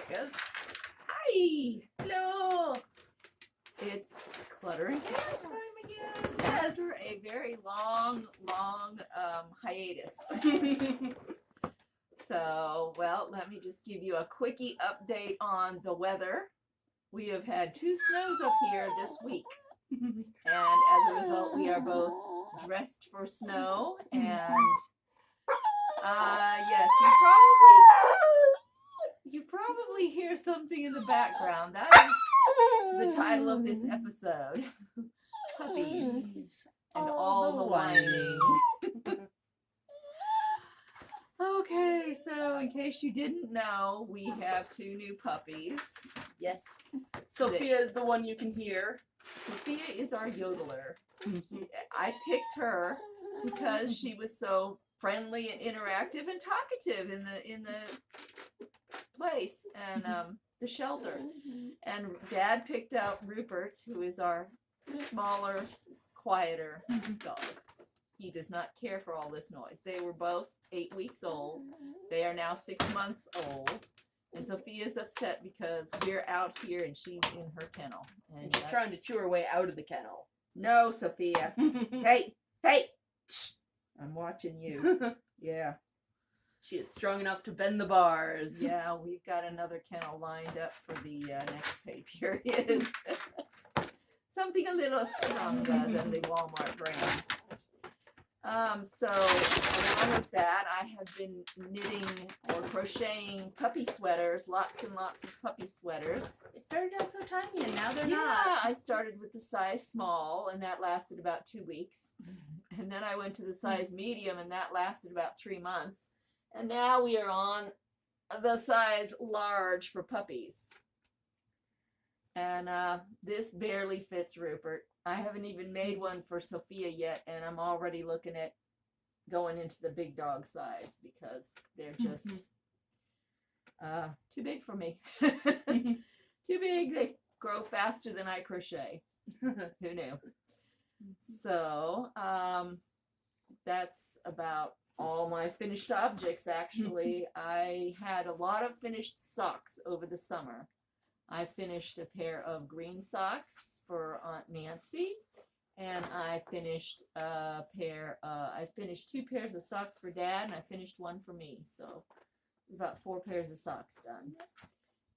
Americas. Hi! Hello! It's Clutter and Chaos time again. Yes! After a very long hiatus. So, well, let me just give you a quickie update on the weather. We have had 2 snows up here this week. And as a result, we are both dressed for snow. And, yes, you probably hear something in the background. That is the title of this episode. Puppies and all the whining. Okay, so in case you didn't know, we have 2 new puppies. Yes. Sophia is the one you can hear. Sophia is our yodeler. I picked her because she was so friendly and interactive and talkative in the place and the shelter. And Dad picked out Rupert, who is our smaller, quieter dog. He does not care for all this noise. They were both 8 weeks old. They are now 6 months old. And Sophia's upset because we're out here and she's in her kennel. And she's trying to chew her way out of the kennel. No, Sophia. Hey! Shh. I'm watching you. Yeah. She is strong enough to bend the bars. Yeah, we've got another kennel lined up for the next pay period. Something a little stronger than the Walmart brand. So along with that, I have been knitting or crocheting puppy sweaters, lots and lots of puppy sweaters. They started out so tiny and now they're Yeah, not. I started with the size small and that lasted about 2 weeks. And then I went to the size medium and that lasted about 3 months. And now we are on the size large for puppies. And this barely fits Rupert. I haven't even made one for Sophia yet, and I'm already looking at going into the big dog size because they're just too big for me. Too big. They grow faster than I crochet. Who knew? So that's about all my finished objects, actually. I had a lot of finished socks over the summer. I finished a pair of green socks for Aunt Nancy, and I finished I finished 2 pairs of socks for Dad, and I finished 1 for me. So about 4 pairs of socks done.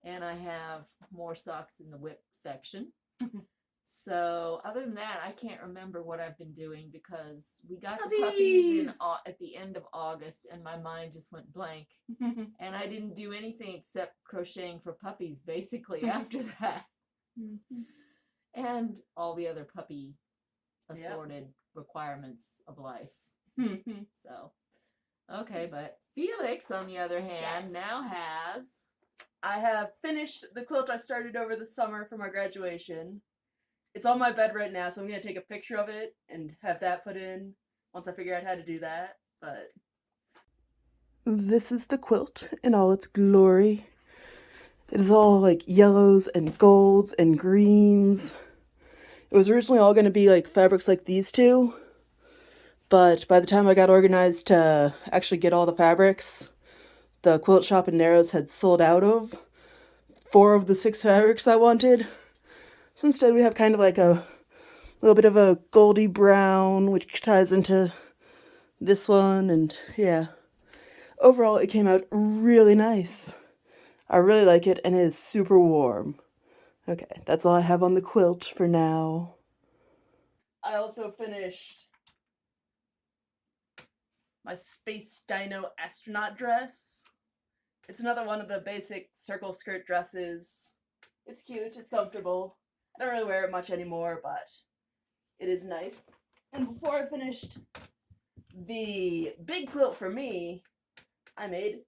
And I have more socks in the whip section. So other than that, I can't remember what I've been doing because we got the puppies at the end of August and my mind just went blank. And I didn't do anything except crocheting for puppies basically after that. And all the other puppy assorted requirements of life. So, okay, but Felix, on the other hand, now has... I have finished the quilt I started over the summer for my graduation. It's on my bed right now, so I'm going to take a picture of it and have that put in once I figure out how to do that, but... This is the quilt in all its glory. It is all like yellows and golds and greens. It was originally all going to be like fabrics like these 2, but by the time I got organized to actually get all the fabrics, the quilt shop in Narrows had sold out of 4 of the 6 fabrics I wanted. So instead we have kind of like a little bit of a goldy brown, which ties into this one, and yeah. Overall, it came out really nice. I really like it, and it is super warm. Okay, that's all I have on the quilt for now. I also finished my Space Dino astronaut dress. It's another one of the basic circle skirt dresses. It's cute, it's comfortable. I don't really wear it much anymore, but it is nice. And before I finished the big quilt for me, I made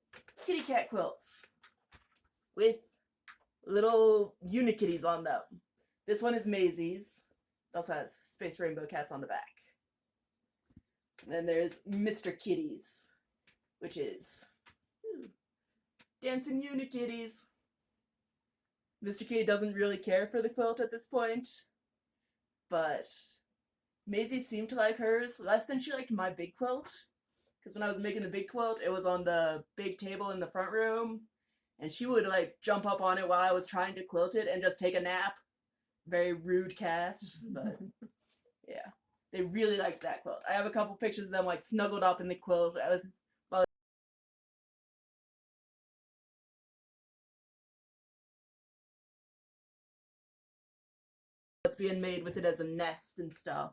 kitty cat quilts with little unikitties on them. This one is Maisie's. It also has Space Rainbow Cats on the back. And then there's Mr. Kitties, which is dancing unikitties. Mr. K doesn't really care for the quilt at this point, but Maisie seemed to like hers less than she liked my big quilt, because when I was making the big quilt, it was on the big table in the front room, and she would like jump up on it while I was trying to quilt it and just take a nap. Very rude cat, but yeah, they really liked that quilt. I have a couple pictures of them like snuggled up in the quilt while it's being made with it as a nest and stuff.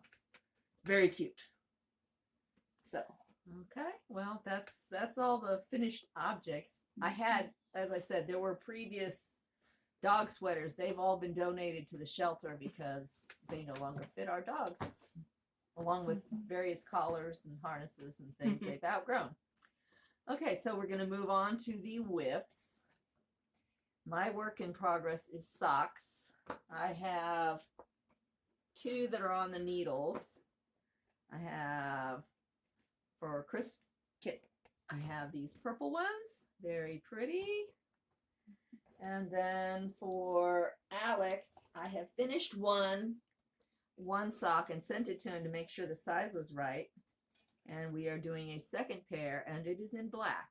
Very cute. So. Okay, well, that's all the finished objects. I had, as I said, there were previous dog sweaters. They've all been donated to the shelter because they no longer fit our dogs, along with various collars and harnesses and things they've outgrown. Okay, so we're going to move on to the whips. My work in progress is socks. I have 2 that are on the needles. I have for Chris Kit, I have these purple ones, very pretty. And then for Alex, I have finished one sock and sent it to him to make sure the size was right. And we are doing a second pair, and it is in black.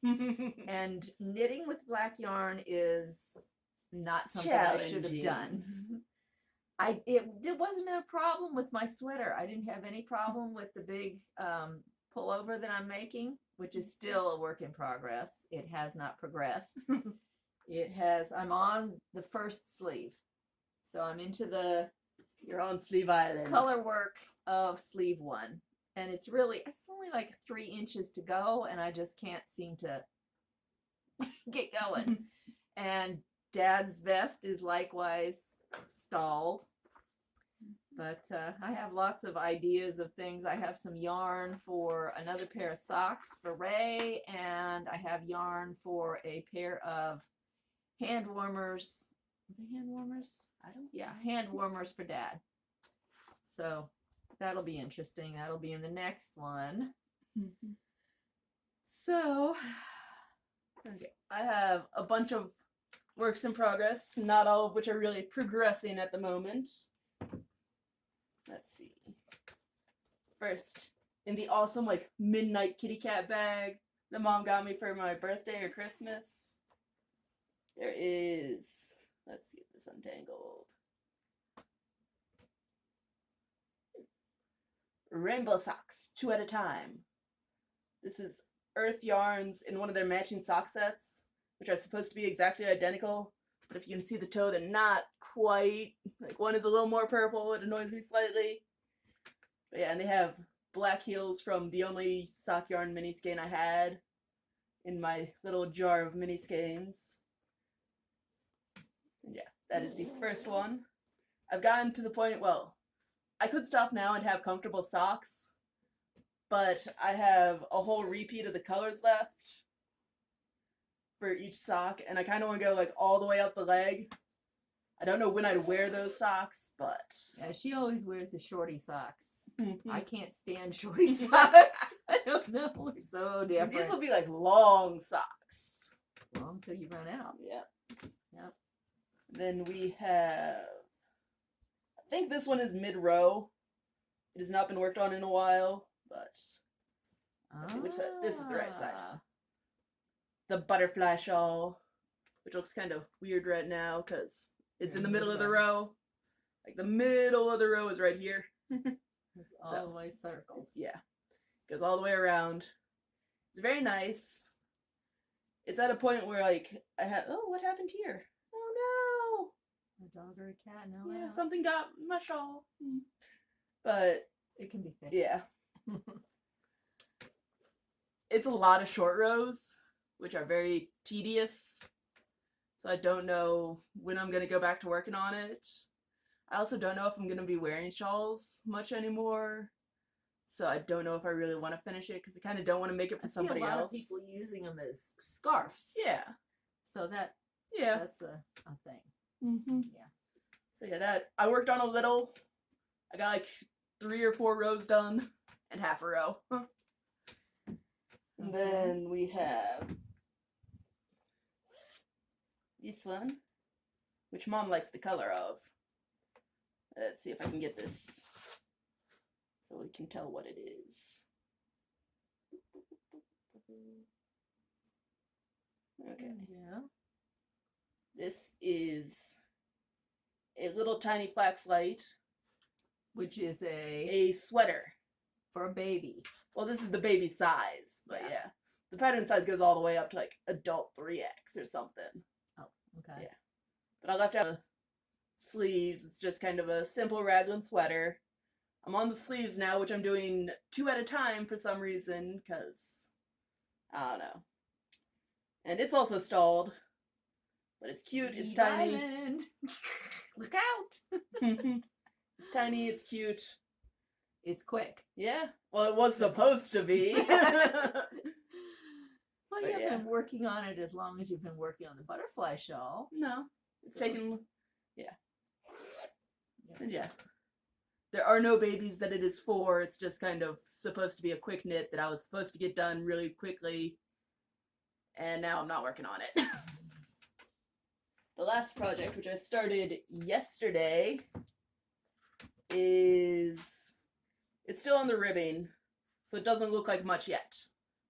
And knitting with black yarn is not something I should have done. It wasn't a problem with my sweater. I didn't have any problem with the big pullover that I'm making, which is still a work in progress. It has not progressed. I'm on the first sleeve. So I'm into you're on Sleeve Island. Color work of sleeve 1. And it's only like 3 inches to go, and I just can't seem to get going. And Dad's vest is likewise stalled. But I have lots of ideas of things. I have some yarn for another pair of socks for Ray, and I have yarn for a pair of hand warmers. Are they hand warmers? Hand warmers for Dad. So that'll be interesting. That'll be in the next one. So, okay, I have a bunch of works in progress, not all of which are really progressing at the moment. Let's see. First, in the awesome like midnight kitty cat bag that Mom got me for my birthday or Christmas, there is, let's see if this untangled, rainbow socks, 2 at a time. This is Earth yarns in one of their matching sock sets, which are supposed to be exactly identical, but if you can see the toe, they're not quite. Like, one is a little more purple, it annoys me slightly. But yeah, and they have black heels from the only sock yarn mini skein I had in my little jar of mini skeins. And yeah, that is the first one. I've gotten to the point, well, I could stop now and have comfortable socks, but I have a whole repeat of the colors left for each sock, and I kind of want to go like all the way up the leg. I don't know when I'd wear those socks, but yeah, she always wears the shorty socks. I can't stand shorty socks. I don't know. We're so different. These will be like long socks. Well, until you run out. Yep. Then we have, I think this one is mid-row. It has not been worked on in a while, but let's see which side. This is the right side. The butterfly shawl, which looks kind of weird right now because it's in the middle of the row. Like the middle of the row is right here. It's all the way circled. Yeah. Goes all the way around. It's very nice. It's at a point where like I have, oh, what happened here? Oh no. A dog or a cat? No. Yeah, something got my shawl. But it can be fixed. Yeah. It's a lot of short rows, which are very tedious. So I don't know when I'm going to go back to working on it. I also don't know if I'm going to be wearing shawls much anymore. So I don't know if I really want to finish it because I kind of don't want to make it for somebody else. I see a lot of people using them as scarves. Yeah. So yeah, that's a thing. Yeah. So yeah, that I worked on a little. I got like 3 or 4 rows done and half a row. And then we have this one, which Mom likes the color of. Let's see if I can get this so we can tell what it is. Okay. Yeah. This is a little tiny flax light, which is a sweater. for a baby. Well, this is the baby size, but Yeah. yeah. The pattern size goes all the way up to like adult 3X or something. Oh, okay. Yeah. But I left out the sleeves. It's just kind of a simple raglan sweater. I'm on the sleeves now, which I'm doing 2 at a time for some reason, because I don't know. And it's also stalled, but it's cute. It's Steve tiny. Island. Look out! It's tiny. It's cute. It's quick. Yeah. Well, it was supposed to be. Well, But you've yeah. been working on it as long as you've been working on the butterfly shawl. No, it's So- taken. Yeah. And yeah. There are no babies that it is for. It's just kind of supposed to be a quick knit that I was supposed to get done really quickly. And now I'm not working on it. The last project, which I started yesterday, is... It's still on the ribbing, so it doesn't look like much yet.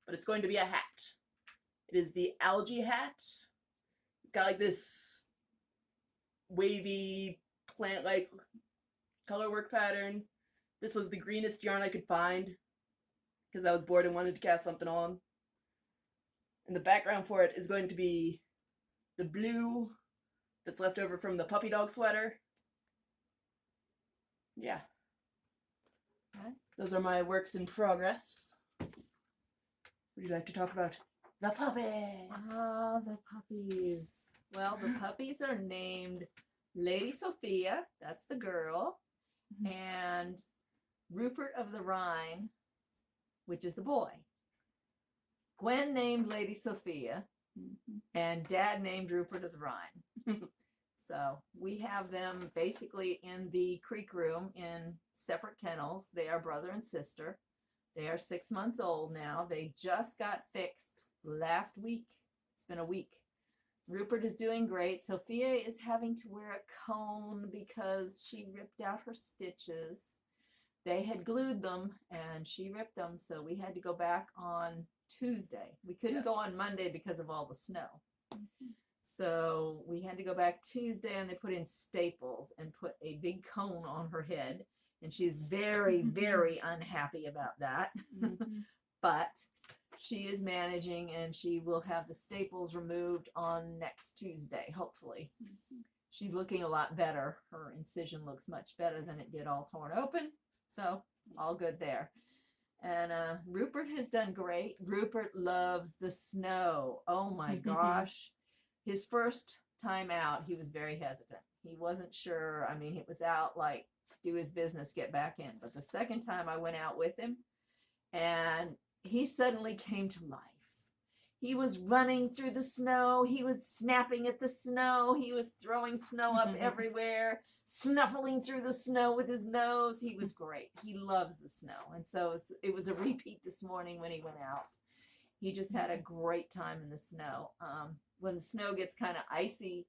But it's going to be a hat. It is the Algae Hat. It's got like this wavy, plant-like color work pattern. This was the greenest yarn I could find because I was bored and wanted to cast something on. And the background for it is going to be the blue that's left over from the puppy dog sweater. Yeah. Okay. Those are my works in progress. Would you like to talk about the puppies? Ah, the puppies. Well, the puppies are named Lady Sophia, that's the girl, Mhm. and Rupert of the Rhine, which is the boy. Gwen named Lady Sophia, Mhm. and Dad named Rupert of the Rhine. So we have them basically in the creek room in separate kennels. They are brother and sister. They are 6 months old now. They just got fixed last week. It's been a week. Rupert is doing great. Sophia is having to wear a cone because she ripped out her stitches. They had glued them and she ripped them, so we had to go back on Tuesday. We couldn't go on Monday because of all the snow. So we had to go back Tuesday, and they put in staples and put a big cone on her head. And she's very, very unhappy about that. Mhm. But she is managing, and she will have the staples removed on next Tuesday, hopefully. She's looking a lot better. Her incision looks much better than it did all torn open. So all good there. And Rupert has done great. Rupert loves the snow. Oh my gosh. His first time out, he was very hesitant. He wasn't sure. I mean, it was out like, do his business, get back in. But the second time I went out with him, and he suddenly came to life. He was running through the snow. He was snapping at the snow. He was throwing snow up everywhere, snuffling through the snow with his nose. He was great. He loves the snow. And so it was a repeat this morning when he went out. He just had a great time in the snow. When the snow gets kind of icy,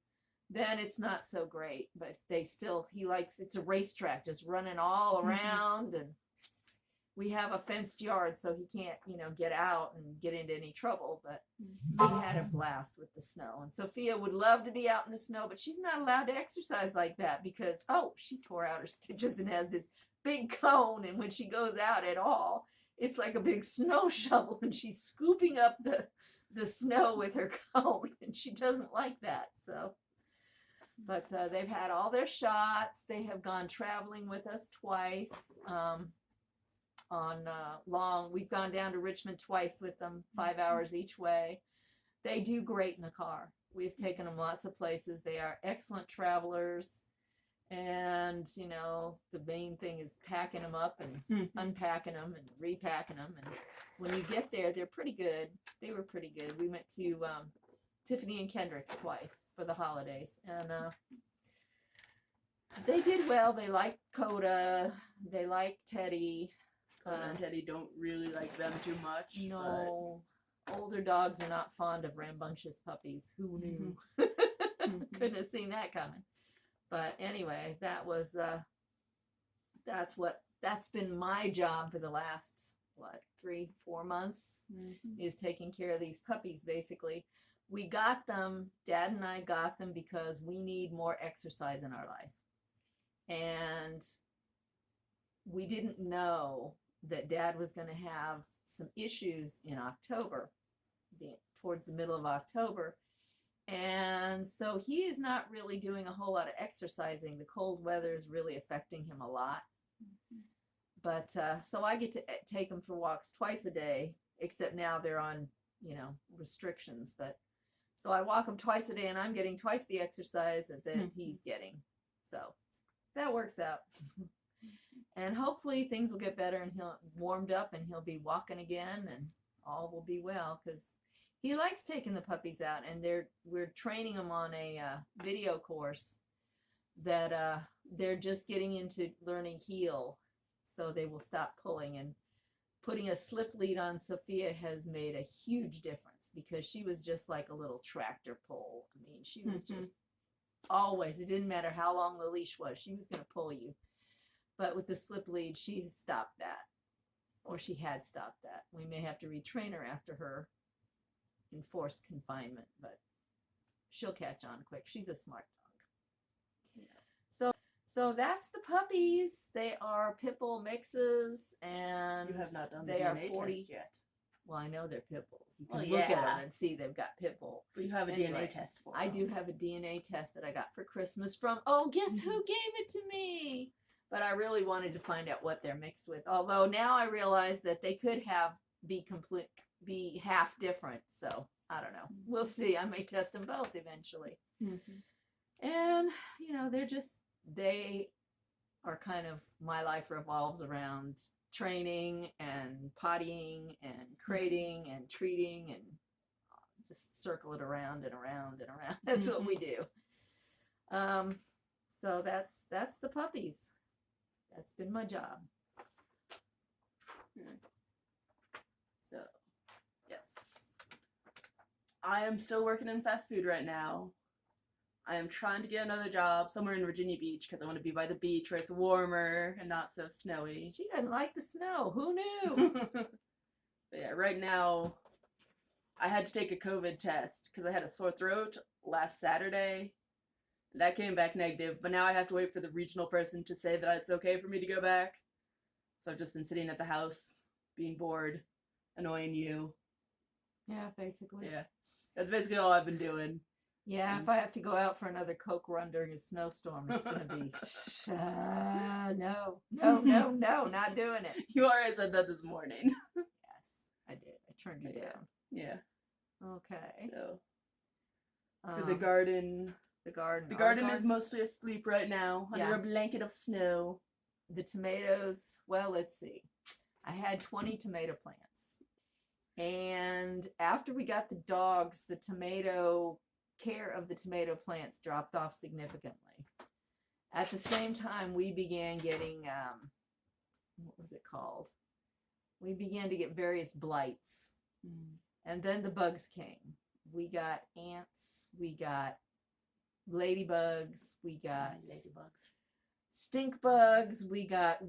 then it's not so great. But it's a racetrack, just running all around. And we have a fenced yard, so he can't, get out and get into any trouble. But he had a blast with the snow. And Sophia would love to be out in the snow, but she's not allowed to exercise like that because, she tore out her stitches and has this big cone. And when she goes out at all, it's like a big snow shovel, and she's scooping up the snow with her cone, and she doesn't like that. So, but they've had all their shots. They have gone traveling with us twice. We've gone down to Richmond twice with them, 5 hours each way. They do great in the car. We've taken them lots of places. They are excellent travelers. And, the main thing is packing them up and unpacking them and repacking them. And when you get there, they're pretty good. They were pretty good. We went to Tiffany and Kendrick's twice for the holidays. And they did well. They liked Coda. They liked Teddy. Coda and Teddy don't really like them too much. No. Older dogs are not fond of rambunctious puppies. Who knew? Couldn't have seen that coming. But anyway, that's been my job for the last 3-4 months, is taking care of these puppies basically. we got them, Dad and I got them because we need more exercise in our life. And we didn't know that Dad was going to have some issues in October, towards the middle of October. And so he is not really doing a whole lot of exercising. The cold weather is really affecting him a lot. But so I get to take him for walks twice a day, except now they're on, restrictions. But so I walk him twice a day, and I'm getting twice the exercise that he's getting. So that works out. And hopefully things will get better, and he'll warmed up, and he'll be walking again, and all will be well, because he likes taking the puppies out, and we're training him on a video course that they're just getting into learning heel, so they will stop pulling. And putting a slip lead on Sophia has made a huge difference, because she was just like a little tractor pull. I mean, she was just always, it didn't matter how long the leash was, she was going to pull you. But with the slip lead, she has stopped that, or she had stopped that. We may have to retrain her after her enforced confinement, but she'll catch on quick. She's a smart dog. Yeah. So that's the puppies. They are pit bull mixes, and You have not done the they are DNA 40 test yet. Well, I know they're pit bulls. You can Well, look at yeah. them and see they've got pit bull. But you have a Anyway, DNA test for them. I do have a DNA test that I got for Christmas from, guess who gave it to me? But I really wanted to find out what they're mixed with. Although now I realize that they could be half different. So I don't know. We'll see. I may test them both eventually. And, they are kind of, my life revolves around training and pottying and crating and treating, and just circle it around and around and around. That's what we do. So that's the puppies. That's been my job. So, yes. I am still working in fast food right now. I am trying to get another job somewhere in Virginia Beach, because I want to be by the beach where it's warmer and not so snowy. She doesn't like the snow. Who knew? But yeah, right now I had to take a COVID test because I had a sore throat last Saturday. That came back negative, but now I have to wait for the regional person to say that it's okay for me to go back. So I've just been sitting at the house, being bored, annoying you. Yeah, basically. Yeah, that's basically all I've been doing. Yeah, if I have to go out for another Coke run during a snowstorm, it's going to be, no, not doing it. You already said that this morning. Yes, I did. I turned you down. Yeah. Okay. So, for the garden... The garden. The garden is mostly asleep right now under a blanket of snow. The tomatoes, well, let's see. I had 20 tomato plants. And after we got the dogs, the care of the tomato plants dropped off significantly. At the same time, we began getting, what was it called? We began to get various blights. And then the bugs came. We got ants, we got ladybugs, we got stink bugs, we got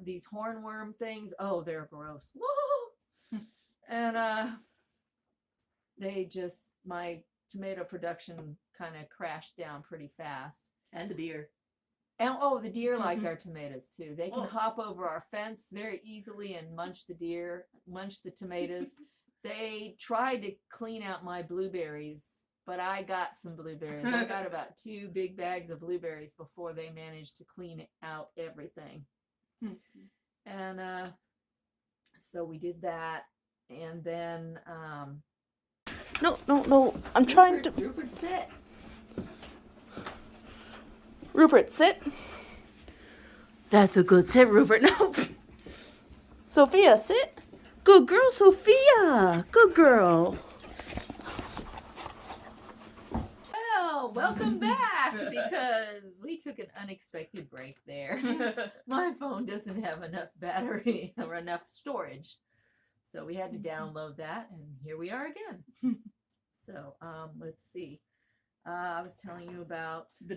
these hornworm things. Oh, they're gross. Woo! And my tomato production kind of crashed down pretty fast. And the deer. And the deer like our tomatoes too. They can hop over our fence very easily and munch the tomatoes. They tried to clean out my blueberries, but I got some blueberries. I got about 2 big bags of blueberries before they managed to clean out everything. And so we did that. And then... No. I'm trying to... Rupert, sit. Rupert, sit. That's a good sit, Rupert. No. Sophia, sit. Good girl, Sophia. Good girl. Well, welcome back, because we took an unexpected break there. My phone doesn't have enough battery or enough storage. So we had to download that, and here we are again. So, let's see. I was telling you about the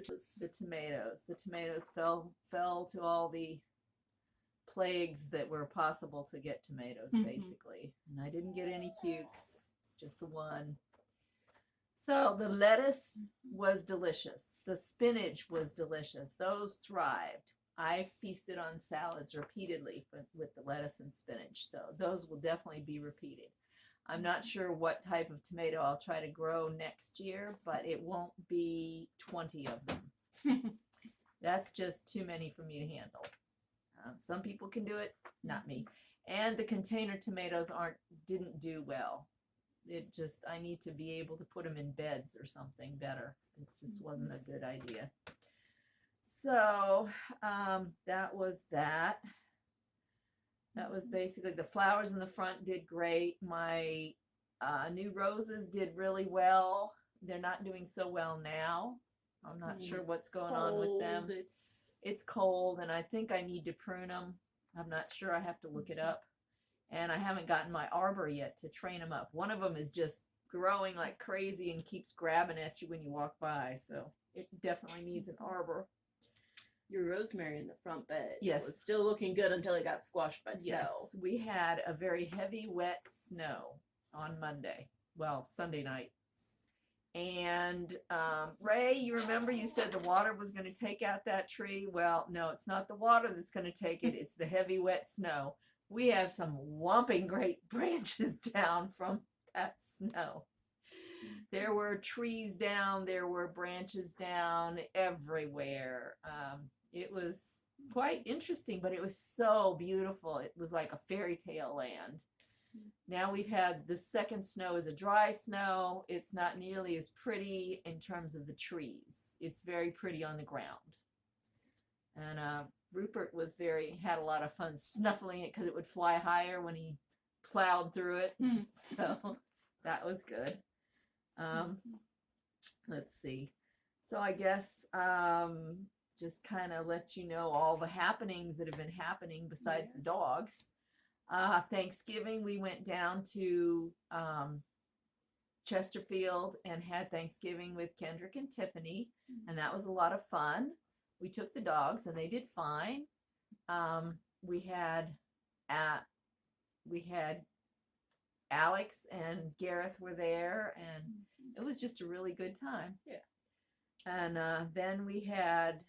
tomatoes. The tomatoes fell to all the plagues that were possible to get tomatoes, basically. And I didn't get any cutes, just the one. So the lettuce was delicious. The spinach was delicious. Those thrived. I feasted on salads repeatedly with the lettuce and spinach. So those will definitely be repeated. I'm not sure what type of tomato I'll try to grow next year, but it won't be 20 of them. That's just too many for me to handle. Some people can do it, not me. And the container tomatoes didn't do well. I need to be able to put them in beds or something better. It just wasn't a good idea. So that was that. That was basically, the flowers in the front did great. My new roses did really well. They're not doing so well now. I'm not sure what's going on with them. It's cold, and I think I need to prune them. I'm not sure. I have to look it up. And I haven't gotten my arbor yet to train them up. One of them is just growing like crazy and keeps grabbing at you when you walk by. So it definitely needs an arbor. Your rosemary in the front bed Yes. was still looking good until it got squashed by snow. Yes, we had a very heavy, wet snow on Monday. Well, Sunday night. And Ray, you remember you said the water was going to take out that tree? Well, no, it's not the water that's going to take it. It's the heavy, wet snow. We have some whomping great branches down from that snow. There were trees down, there were branches down everywhere. It was quite interesting, but it was so beautiful. It was like a fairy tale land. Now we've had the second snow is a dry snow. It's not nearly as pretty in terms of the trees. It's very pretty on the ground. And Rupert had a lot of fun snuffling it because it would fly higher when he plowed through it. So that was good. Let's see. So I guess just kind of let you know all the happenings that have been happening besides the dogs. Thanksgiving, we went down to Chesterfield and had Thanksgiving with Kendrick and Tiffany, and that was a lot of fun. We took the dogs and they did fine. We had Alex and Gareth were there, and it was just a really good time. Yeah. And then we had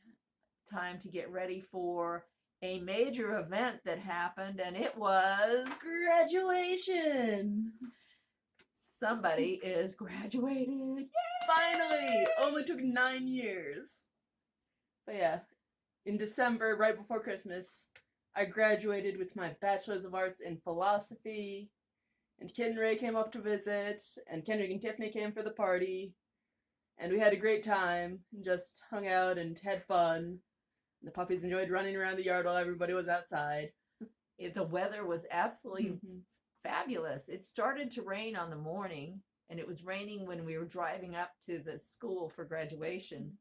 time to get ready for a major event that happened, and it was graduation. Somebody is graduated. Yay! Finally! Only took 9 years. But yeah, in December, right before Christmas, I graduated with my Bachelor's of Arts in Philosophy. And Kid and Ray came up to visit, and Kendrick and Tiffany came for the party. And we had a great time, and just hung out and had fun. And the puppies enjoyed running around the yard while everybody was outside. The weather was absolutely fabulous. It started to rain on the morning, and it was raining when we were driving up to the school for graduation.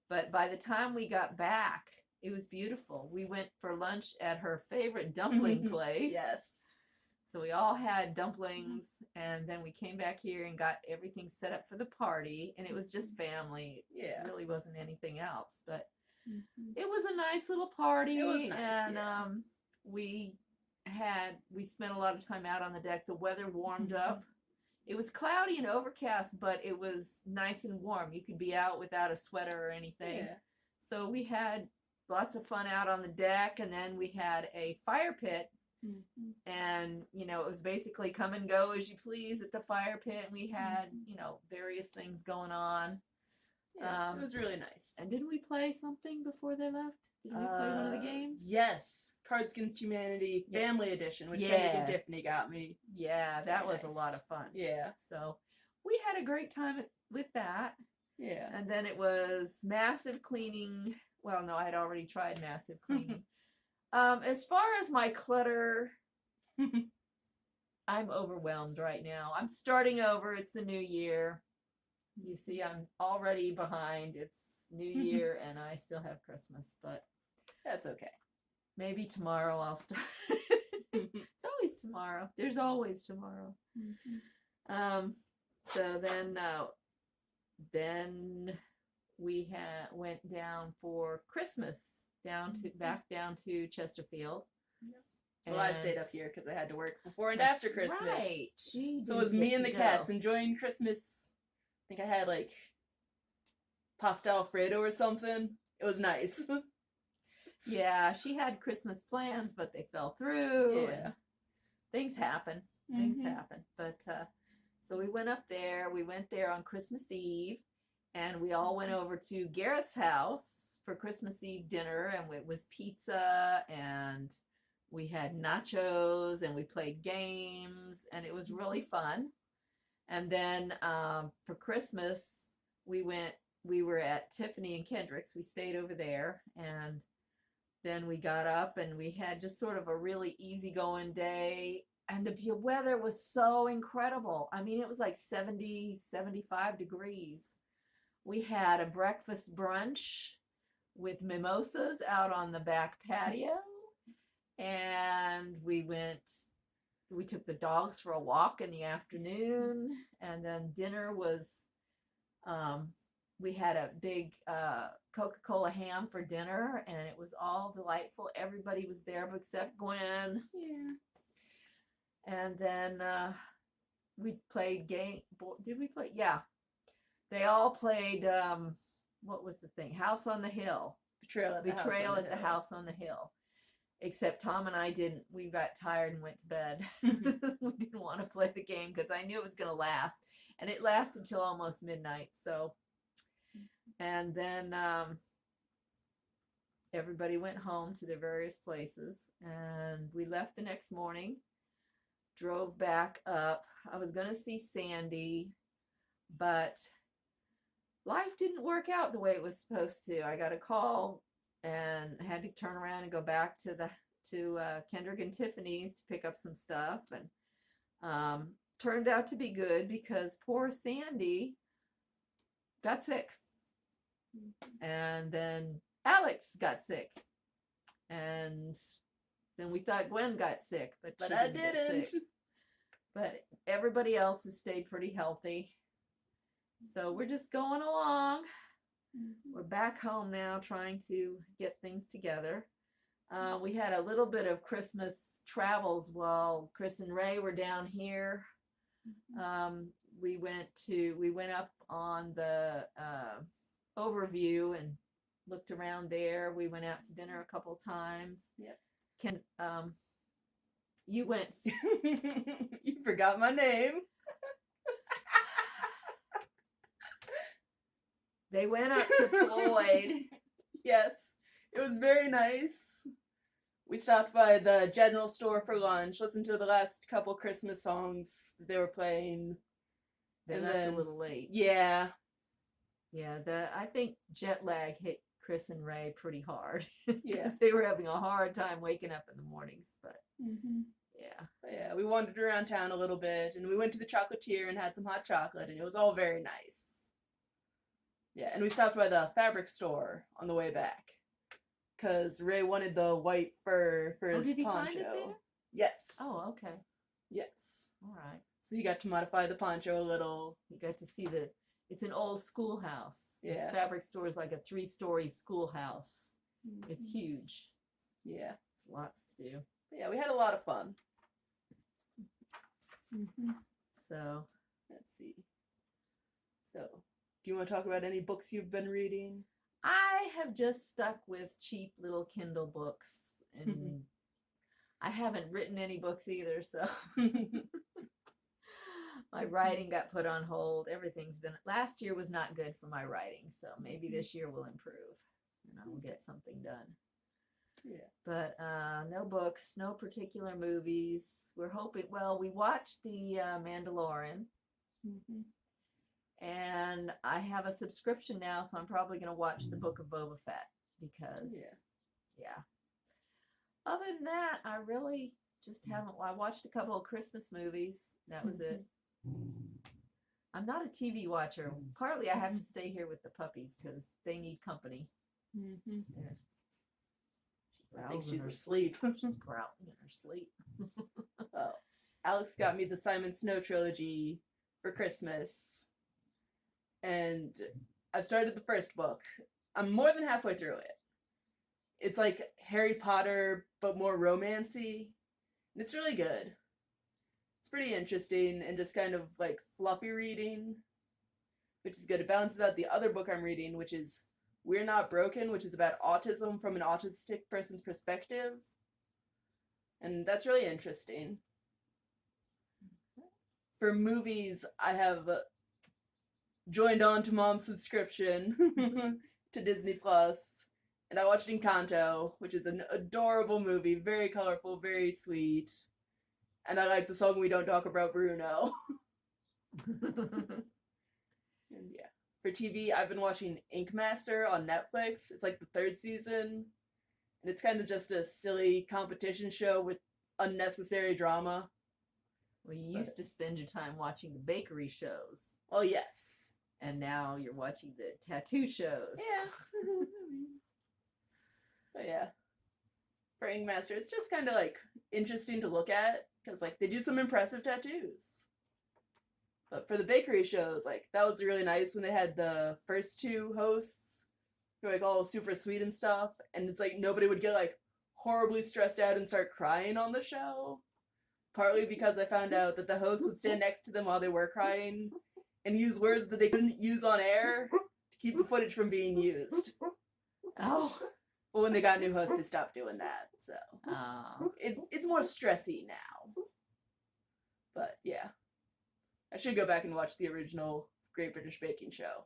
But by the time we got back, it was beautiful. We went for lunch at her favorite dumpling place. Yes. So we all had dumplings, and then we came back here and got everything set up for the party, and it was just family. Yeah. It really wasn't anything else, but it was a nice little party. It was nice, and we spent a lot of time out on the deck. The weather warmed up. It was cloudy and overcast, but it was nice and warm. You could be out without a sweater or anything. Yeah. So we had lots of fun out on the deck, and then we had a fire pit. And, it was basically come and go as you please at the fire pit. We had, various things going on. Yeah, it was really nice. And didn't we play something before they left? Didn't we play one of the games? Yes. Cards Against Humanity Family Edition, which Kendrick and Tiffany got me. Yeah, that was a lot of fun. Yeah. So we had a great time with that. Yeah. And then it was massive cleaning. Well, no, I had already tried massive cleaning. As far as my clutter, I'm overwhelmed right now. I'm starting over. It's the new year. You see, I'm already behind. It's New Year, and I still have Christmas, but that's okay. Maybe tomorrow I'll start. It's always tomorrow. There's always tomorrow. So then we went down for Christmas back down to Chesterfield. Well, I stayed up here because I had to work before and after Christmas. Right. So it was me and the cats enjoying Christmas think I had like pastel Alfredo or something. It was nice. Yeah, she had Christmas plans, but they fell through. Yeah. And things happen. Things Mhm. happen. But so we went up there. We went there on Christmas Eve, and we all went over to Garrett's house for Christmas Eve dinner, and it was pizza, and we had nachos, and we played games, and it was really fun. And then for Christmas, we went. We were at Tiffany and Kendrick's. We stayed over there, and then we got up and we had just sort of a really easygoing day. And the weather was so incredible. I mean, it was like 70, 75 degrees. We had a breakfast brunch with mimosas out on the back patio. And we took the dogs for a walk in the afternoon. And then dinner was, we had a big Coca-Cola ham for dinner, and it was all delightful. Everybody was there except Gwen. Yeah. And then we played game. Did we play? Yeah. They all played, what was the thing? House on the Hill. Betrayal at the House on the Hill. Except Tom and I didn't. We got tired and went to bed. We didn't want to play the game because I knew it was going to last. And it lasted till almost midnight. So, and then everybody went home to their various places. And we left the next morning, drove back up. I was going to see Sandy, but life didn't work out the way it was supposed to. I got a call and had to turn around and go back to Kendrick and Tiffany's to pick up some stuff, and turned out to be good because poor Sandy got sick, and then Alex got sick, and then we thought Gwen got sick, but she I didn't get didn't. sick. But everybody else has stayed pretty healthy, so we're just going along. We're back home now trying to get things together. We had a little bit of Christmas travels while Chris and Ray were down here. We went up on the overview and looked around there. We went out to dinner a couple times. Yep. You went. You forgot my name. They went up to Floyd. Yes, it was very nice. We stopped by the general store for lunch, listened to the last couple Christmas songs that they were playing. They and left then, a little late. Yeah. Yeah, I think jet lag hit Chris and Ray pretty hard. Yeah. Because they were having a hard time waking up in the mornings. But yeah. But yeah, we wandered around town a little bit, and we went to the chocolatier and had some hot chocolate, and it was all very nice. Yeah, and we stopped by the fabric store on the way back, because Ray wanted the white fur for his did he poncho. find it there? Yes. Oh, okay. Yes. All right. So he got to modify the poncho a little. You got to see it's an old schoolhouse. This Yeah. fabric store is like a 3-story schoolhouse. It's huge. Yeah. It's lots to do. But yeah, we had a lot of fun. So, let's see. So, do you want to talk about any books you've been reading? I have just stuck with cheap little Kindle books, and I haven't written any books either, so my writing got put on hold. Last year was not good for my writing, so maybe this year will improve and I will get something done. Yeah. But no books, no particular movies. We're hoping, well, we watched The Mandalorian. And I have a subscription now, so I'm probably going to watch the Book of Boba Fett because, yeah. Other than that, I really just haven't. I watched a couple of Christmas movies. That was it. I'm not a TV watcher. Partly I have to stay here with the puppies because they need company. I think she's asleep. She's growling in her sleep. Well, Alex got me the Simon Snow trilogy for Christmas. And I've started the first book. I'm more than halfway through it. It's like Harry Potter, but more romancy. And it's really good. It's pretty interesting and just kind of like fluffy reading. which is good. It balances out the other book I'm reading, which is We're Not Broken, which is about autism from an autistic person's perspective. And that's really interesting. For movies, I have joined on to Mom's subscription to Disney Plus, and I watched Encanto, which is an adorable movie, very colorful, very sweet. And I like the song We Don't Talk About Bruno. And yeah. For TV, I've been watching Ink Master on Netflix. It's like the 3rd season. And it's kind of just a silly competition show with unnecessary drama. Well, you used to spend your time watching the bakery shows. Oh, yes. And now you're watching the tattoo shows. Yeah. But yeah. For Ink Master, it's just kind of like interesting to look at. Because like they do some impressive tattoos. But for the bakery shows, like that was really nice when they had the first 2 hosts who were like all super sweet and stuff. And it's like nobody would get like horribly stressed out and start crying on the show. Partly because I found out that the host would stand next to them while they were crying and use words that they couldn't use on air to keep the footage from being used. Oh. But when they got new hosts, they stopped doing that. So Oh. it's more stressy now. But yeah. I should go back and watch the original Great British Baking Show.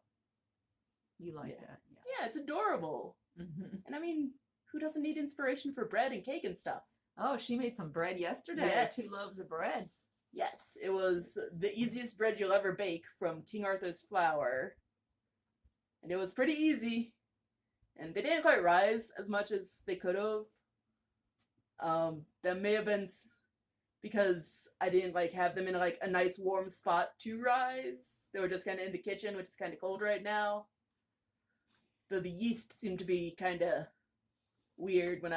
You like Yeah. that? Yeah, it's adorable. Mm-hmm. And I mean, who doesn't need inspiration for bread and cake and stuff? Oh, she made some bread yesterday. Yes. 2 loaves of bread. Yes, it was the easiest bread you'll ever bake from King Arthur's flour. And it was pretty easy. And they didn't quite rise as much as they could have. That may have been because I didn't like have them in like a nice warm spot to rise. They were just kind of in the kitchen, which is kind of cold right now. Though the yeast seemed to be kind of weird when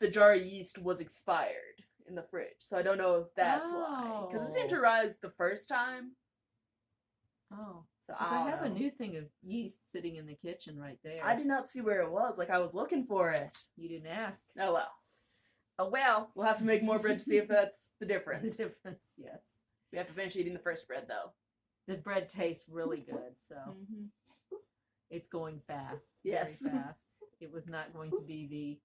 the jar of yeast was expired in the fridge, so I don't know if that's why. Because it seemed to rise the first time. Oh. So 'Cause I I have don't a know. new thing of yeast sitting in the kitchen right there. I did not see where it was. Like I was looking for it. You didn't ask. Oh well. Oh well. We'll have to make more bread to see if that's the The difference. difference, yes. We have to finish eating the first bread though. The bread tastes really good, so Mm-hmm. it's going fast. Yes. Very fast. It was not going to be the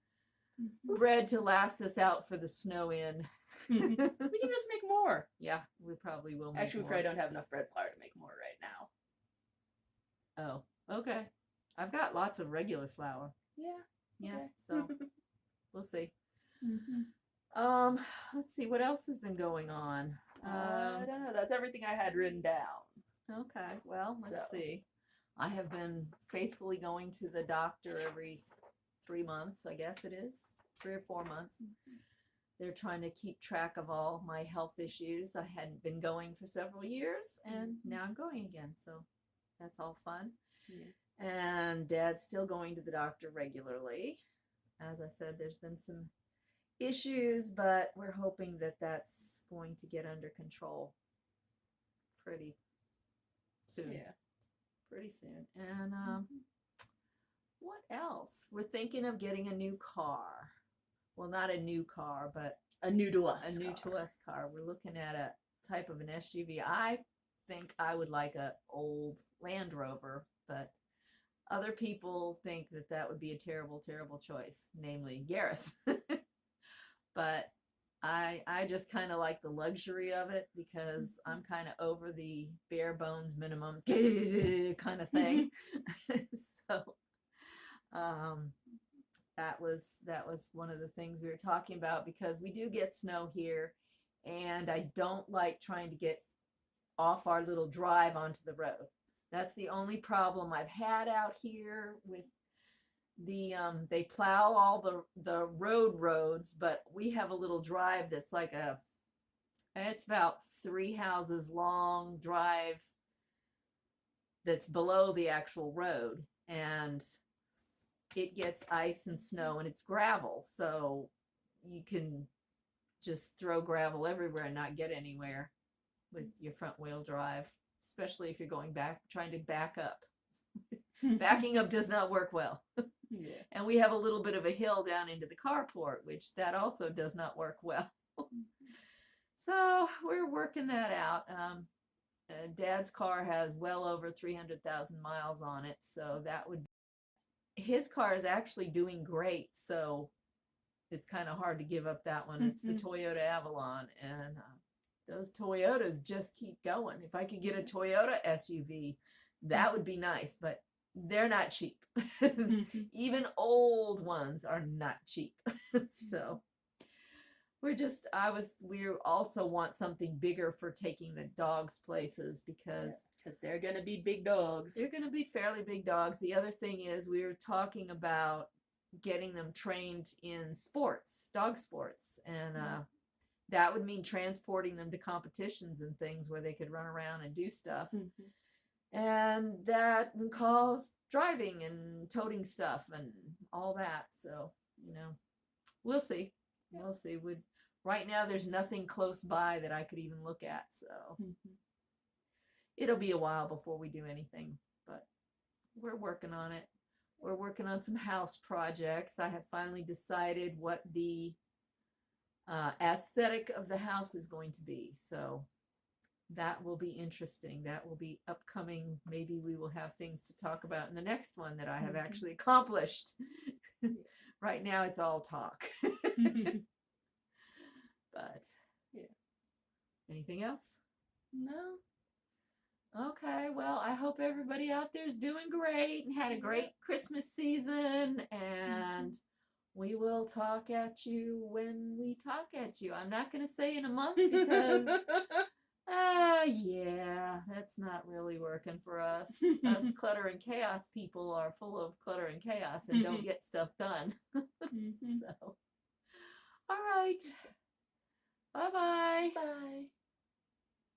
bread to last us out for the snow in. We can just make more. Yeah, we probably will make Actually, we more. probably don't have enough bread flour to make more right now. Oh, okay. I've got lots of regular flour. Yeah. Yeah, Okay. so we'll see. Mm-hmm. Let's see what else has been going on. I don't know. That's everything I had written down. Okay, well, let's So. see. I have been faithfully going to the doctor every 3 months, I guess it is, 3 or 4 months. They're trying to keep track of all my health issues. I hadn't been going for several years, and now I'm going again, so that's all fun. Yeah. And Dad's still going to the doctor regularly. As I said, there's been some issues, but we're hoping that that's going to get under control pretty soon. Yeah. Pretty soon. And what else? We're thinking of getting a new car. Well, not a new car, but A new to us. a new to us car. We're looking at a type of an SUV. I think I would like a old Land Rover, but other people think that that would be a terrible, terrible choice, namely Gareth. But I just kind of like the luxury of it because I'm kind of over the bare bones minimum kind of thing. So that was one of the things we were talking about because we do get snow here, and I don't like trying to get off our little drive onto the road. That's the only problem I've had out here with the they plow all the roads, but we have a little drive that's like it's about 3 houses long drive that's below the actual road, and it gets ice and snow and it's gravel, so you can just throw gravel everywhere and not get anywhere with your front wheel drive, especially if you're trying to back up. Backing up does not work well. Yeah. And we have a little bit of a hill down into the carport, which that also does not work well. So we're working that out. Dad's car has well over 300,000 miles on it, so that would. His car is actually doing great, so it's kind of hard to give up that one. It's the Toyota Avalon, and those Toyotas just keep going. If I could get a Toyota SUV, that would be nice, but they're not cheap. Even old ones are not cheap. So we also want something bigger for taking the dogs places because they're gonna be big dogs. they're going to be fairly big dogs. The other thing is we were talking about getting them trained in sports, dog sports, and that would mean transporting them to competitions and things where they could run around and do stuff. And that involves driving and toting stuff and all that. So, we'll see. We'll see. Right now, there's nothing close by that I could even look at. So it'll be a while before we do anything, but we're working on it. We're working on some house projects. I have finally decided what the aesthetic of the house is going to be. So that will be interesting. That will be upcoming. Maybe we will have things to talk about in the next one that I have actually accomplished. Right now, it's all talk. But anything else? No. Okay, well, I hope everybody out there is doing great and had a great Christmas season, and we will talk at you when we talk at you. I'm not going to say in a month because, that's not really working for us. Us clutter and chaos people are full of clutter and chaos and don't get stuff done. So, all right. Bye-bye. Bye.